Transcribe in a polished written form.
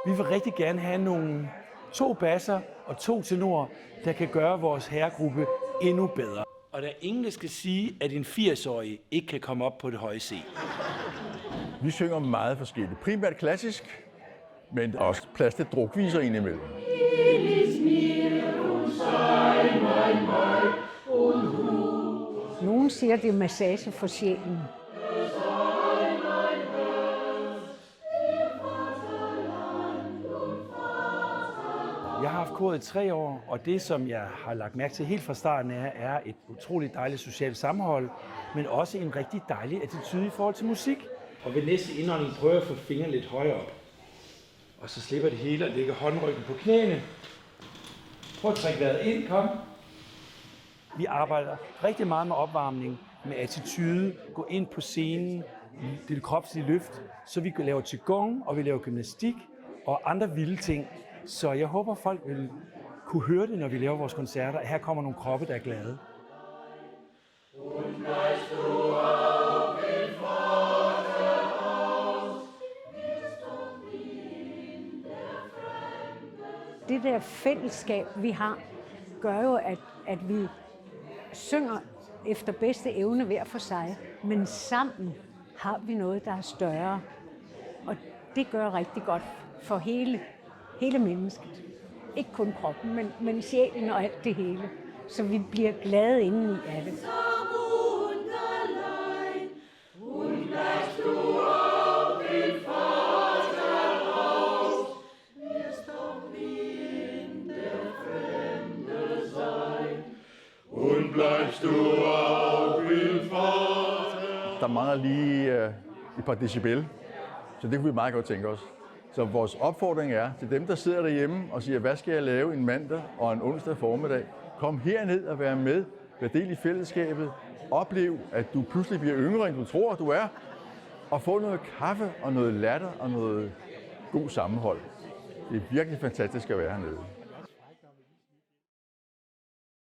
Vi vil rigtig gerne have nogle 2 basser og 2 tenorer, der kan gøre vores herregruppe endnu bedre. Og der er ingen, der skal sige, at en 80-årig ikke kan komme op på det høje C. Vi synger meget forskelligt. Primært klassisk, men også plads til drukviser indimellem. Nogen siger, det er massage for sjælen. Jeg har haft koret i 3 år, og det, som jeg har lagt mærke til helt fra starten er et utroligt dejligt socialt sammenhold, men også en rigtig dejlig attitude i forhold til musik. Og ved næste indånding prøver jeg at få fingrene lidt højere op. Og så slipper det hele og lægger håndryggen på knæene. Prøv at trække vejret ind, kom. Vi arbejder rigtig meget med opvarmning, med attitude, gå ind på scenen, det kropslige løft, så vi laver qigong, og vi laver gymnastik og andre vilde ting. Så jeg håber, folk vil kunne høre det, når vi laver vores koncerter. Her kommer nogle kroppe, der er glade. Det der fællesskab, vi har, gør jo, at vi synger efter bedste evne hver for sig, men sammen har vi noget, der er større. Og det gør rigtig godt for hele mennesket. Ikke kun kroppen, men sjælen og alt det hele. Så vi bliver glade indeni af det. Der mangler lige et par decibel, så det kunne vi meget godt tænke os. Så vores opfordring er til dem, der sidder derhjemme og siger, hvad skal jeg lave en mandag og en onsdag formiddag? Kom herned og vær med, vær del i fællesskabet, oplev, at du pludselig bliver yngre, end du tror, du er, og få noget kaffe og noget latter og noget god sammenhold. Det er virkelig fantastisk at være hernede.